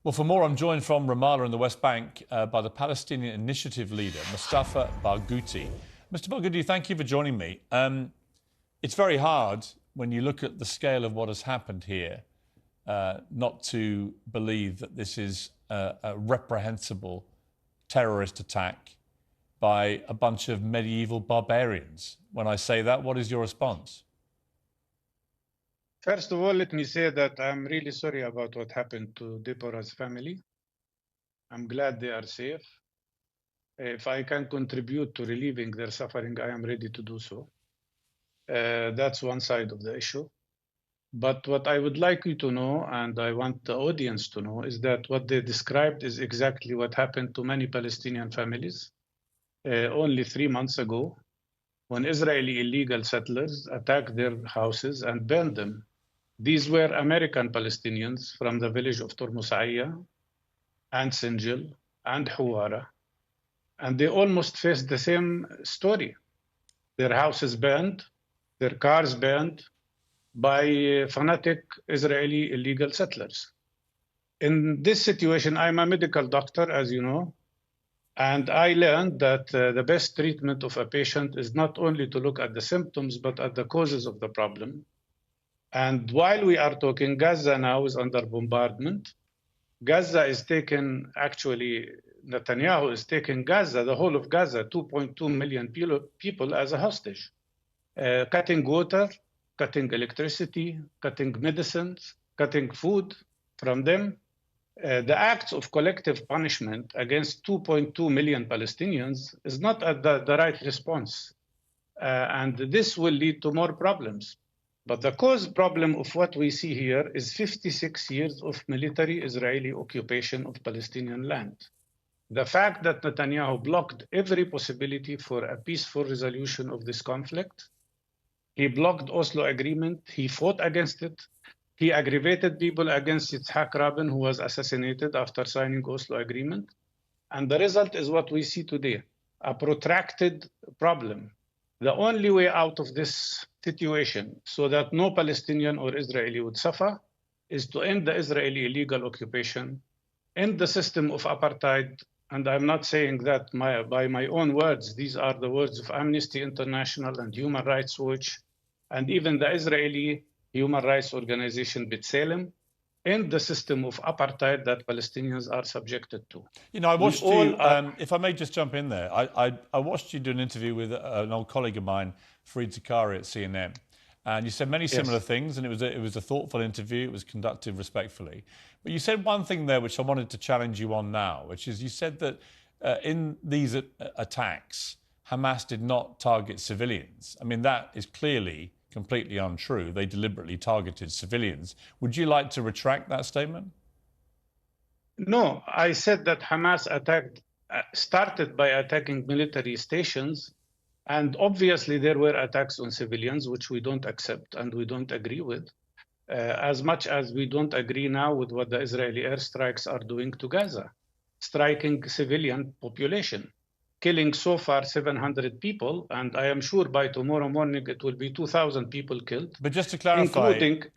Well, for more, I'm joined from Ramallah in the West Bank by the Palestinian Initiative leader, Mustafa Barghouti. Mr. Barghouti, thank you for joining me. It's very hard when you look at the scale of what has happened here not to believe that this is a reprehensible terrorist attack by a bunch of medieval barbarians. When I say that, what is your response? First of all, let me say that I'm really sorry about what happened to Deborah's family. I'm glad they are safe. If I can contribute to relieving their suffering, I am ready to do so. That's one side of the issue. But what I would like you to know, and I want the audience to know, is that what they described is exactly what happened to many Palestinian families only 3 months ago, when Israeli illegal settlers attacked their houses and burned them. These were American Palestinians from the village of Tormusaiya and Sinjil and Huwara. And they almost faced the same story. Their houses burned, their cars burned by fanatic Israeli illegal settlers. In this situation, I'm a medical doctor, as you know, and I learned that the best treatment of a patient is not only to look at the symptoms, but at the causes of the problem. And while we are talking, Gaza now is under bombardment. Gaza is taken, actually, Netanyahu is taking Gaza, the whole of Gaza, 2.2 million people as a hostage, cutting water, cutting electricity, cutting medicines, cutting food from them. The acts of collective punishment against 2.2 million Palestinians is not the right response. And this will lead to more problems. But the cause problem of what we see here is 56 years of military Israeli occupation of Palestinian land. The fact that Netanyahu blocked every possibility for a peaceful resolution of this conflict, he blocked Oslo agreement, he fought against it, he aggravated people against Yitzhak Rabin, who was assassinated after signing Oslo agreement. And the result is what we see today, a protracted problem. The only way out of this situation so that no Palestinian or Israeli would suffer is to end the Israeli illegal occupation, end the system of apartheid. And I'm not saying that by my own words. These are the words of Amnesty International and Human Rights Watch, and even the Israeli human rights organization B'Tselem, end the system of apartheid that Palestinians are subjected to. You know, I watched you, if I may just jump in there, I watched you do an interview with an old colleague of mine, Fareed Zakaria at CNN, and you said many similar things, and it was a thoughtful interview, it was conducted respectfully. But you said one thing there which I wanted to challenge you on now, which is you said that in these attacks, Hamas did not target civilians. I mean, that is clearly completely untrue. They deliberately targeted civilians. Would you like to retract that statement? No, I said that Hamas started by attacking military stations, and obviously there were attacks on civilians, which we don't accept and we don't agree with, as much as we don't agree now with what the Israeli airstrikes are doing to Gaza, striking civilian population, killing so far 700 people, and I am sure by tomorrow morning it will be 2,000 people killed. But just to clarify, Mr.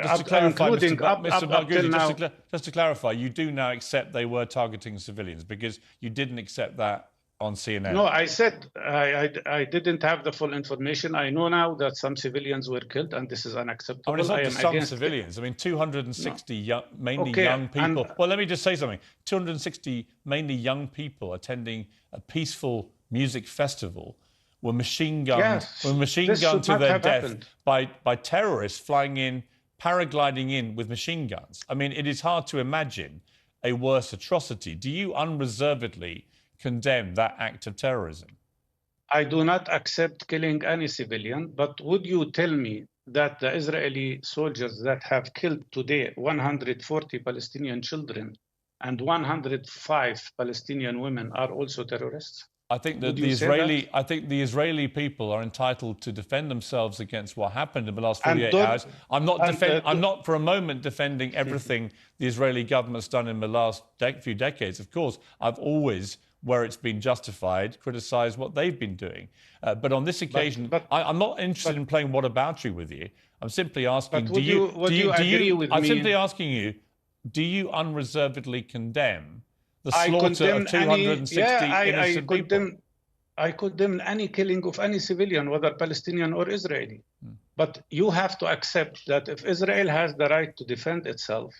Barghouti, just to clarify, you do now accept they were targeting civilians, because you didn't accept that on CNN. No, I said I didn't have the full information. I know now that some civilians were killed, and this is unacceptable. I mean, it's not just some civilians. I mean, 260 mainly young people. Well, let me just say something. 260 mainly young people attending a peaceful music festival were machine gunned to their death by terrorists flying in, paragliding in with machine guns. I mean, it is hard to imagine a worse atrocity. Do you unreservedly condemn that act of terrorism? I do not accept killing any civilian, but would you tell me that the Israeli soldiers that have killed today 140 Palestinian children and 105 Palestinian women are also terrorists? I think that the Israeli people are entitled to defend themselves against what happened in the last 48 hours. I'm not for a moment defending everything the Israeli government's done in the last few decades. Of course, I've always, where it's been justified, criticised what they've been doing. But on this occasion, I'm not interested in playing whataboutery with you. I'm simply asking, do you agree with me? I'm simply asking you, do you unreservedly condemn the I slaughter of condemn any, 260 innocent people? I condemn any killing of any civilian, whether Palestinian or Israeli. But you have to accept that if Israel has the right to defend itself,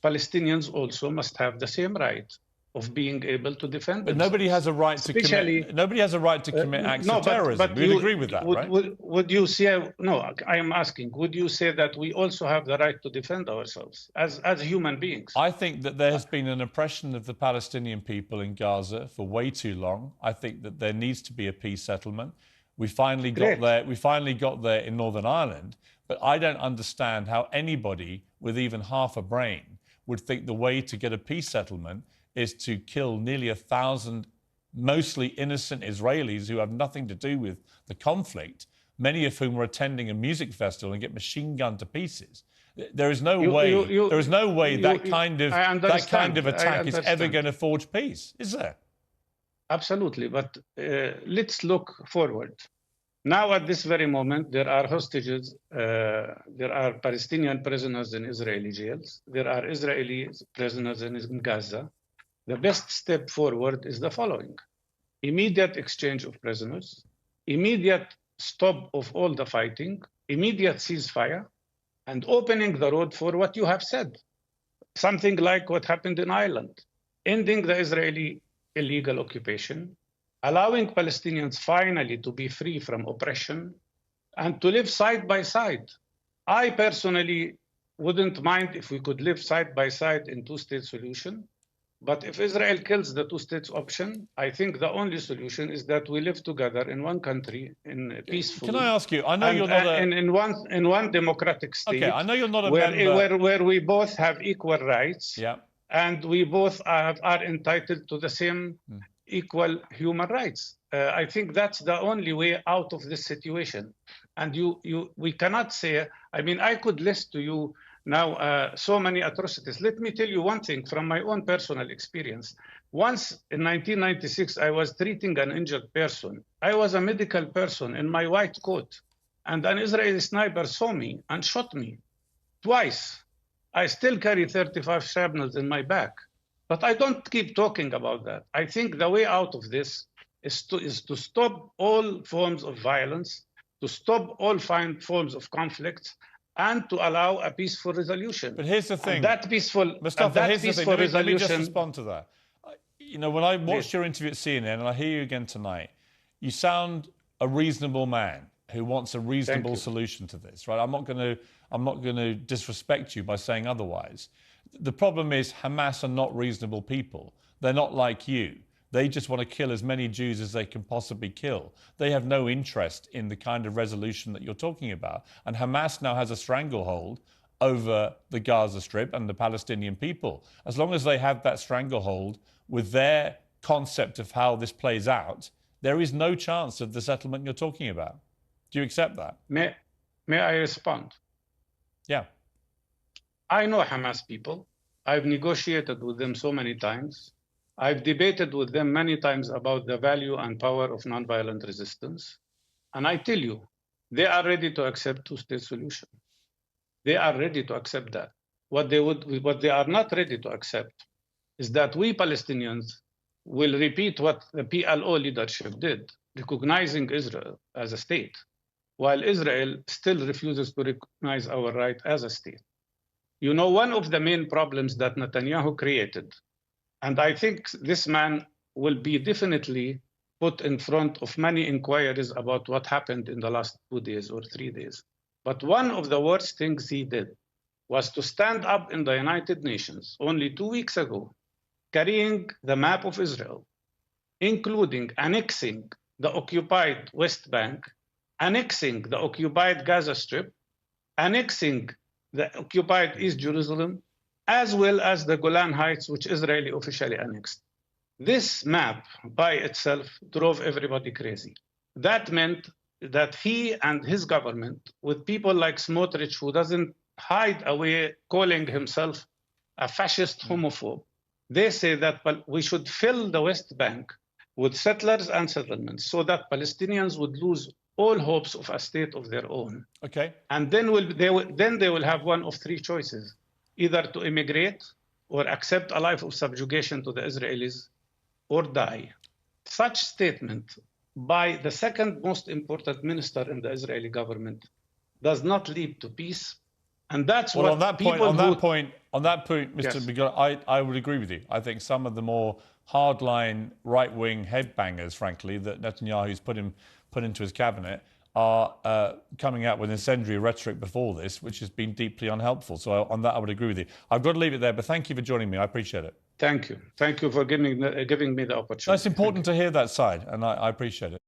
Palestinians also must have the same right of being able to defend But themselves. nobody has a right to commit. Nobody has a right to commit acts of terrorism. We'd agree with that, right? Would you say? No, I am asking. Would you say that we also have the right to defend ourselves as human beings? I think that there has been an oppression of the Palestinian people in Gaza for way too long. I think that there needs to be a peace settlement. We finally got there. We finally got there in Northern Ireland. But I don't understand how anybody with even half a brain would think the way to get a peace settlement is to kill nearly 1,000 mostly innocent Israelis who have nothing to do with the conflict, many of whom were attending a music festival, and get machine gunned to pieces. There is no way. There is no way that kind of attack is ever going to forge peace, is there? Absolutely, but let's look forward. Now, at this very moment, there are hostages. There are Palestinian prisoners in Israeli jails. There are Israeli prisoners in Gaza. The best step forward is the following: immediate exchange of prisoners, immediate stop of all the fighting, immediate ceasefire, and opening the road for what you have said. Something like what happened in Ireland, ending the Israeli illegal occupation, allowing Palestinians finally to be free from oppression and to live side by side. I personally wouldn't mind if we could live side by side in two-state solution. But if Israel kills the two-states option, I think the only solution is that we live together in one country, in peaceful. Can I ask you? I know you're not in one democratic state. Okay, I know you're not a member. Where we both have equal rights. Yeah. And we both are entitled to the same equal human rights. I think that's the only way out of this situation. And we cannot say. I mean, I could list to you now so many atrocities. Let me tell you one thing from my own personal experience. Once in 1996, I was treating an injured person. I was a medical person in my white coat, and an Israeli sniper saw me and shot me twice. I still carry 35 shrapnels in my back, but I don't keep talking about that. I think the way out of this is to stop all forms of violence, to stop all forms of conflict, and to allow a peaceful resolution. But here's the thing. And that peaceful, Mustafa, here's the thing. Resolution. Let me just respond to that. You know, when I watched your interview at CNN, and I hear you again tonight, you sound a reasonable man who wants a reasonable solution to this, right? I'm not going to disrespect you by saying otherwise. The problem is Hamas are not reasonable people. They're not like you. They just want to kill as many Jews as they can possibly kill. They have no interest in the kind of resolution that you're talking about. And Hamas now has a stranglehold over the Gaza Strip and the Palestinian people. As long as they have that stranglehold with their concept of how this plays out, there is no chance of the settlement you're talking about. Do you accept that? May I respond? Yeah. I know Hamas people. I've negotiated with them so many times. I've debated with them many times about the value and power of nonviolent resistance. And I tell you, they are ready to accept two-state solution. They are ready to accept that. What they are not ready to accept is that we Palestinians will repeat what the PLO leadership did, recognizing Israel as a state, while Israel still refuses to recognize our right as a state. You know, one of the main problems that Netanyahu created, and I think this man will be definitely put in front of many inquiries about what happened in the last 2 days or 3 days. But one of the worst things he did was to stand up in the United Nations only 2 weeks ago, carrying the map of Israel, including annexing the occupied West Bank, annexing the occupied Gaza Strip, annexing the occupied East Jerusalem, as well as the Golan Heights, which Israeli officially annexed. This map by itself drove everybody crazy. That meant that he and his government, with people like Smotrich, who doesn't hide away calling himself a fascist homophobe, they say that we should fill the West Bank with settlers and settlements so that Palestinians would lose all hopes of a state of their own. Okay. And then they will have one of three choices: either to immigrate, or accept a life of subjugation to the Israelis or die. Such statement by the second most important minister in the Israeli government does not lead to peace. And that's well, what on that people point, Mr. Yes. Begala, I would agree with you. I think some of the more hardline right-wing headbangers, frankly, that Netanyahu's put into his cabinet are coming out with incendiary rhetoric before this, which has been deeply unhelpful. So on that, I would agree with you. I've got to leave it there, but thank you for joining me. I appreciate it. Thank you. Thank you for giving me the opportunity. No, it's important to hear that side, and I appreciate it.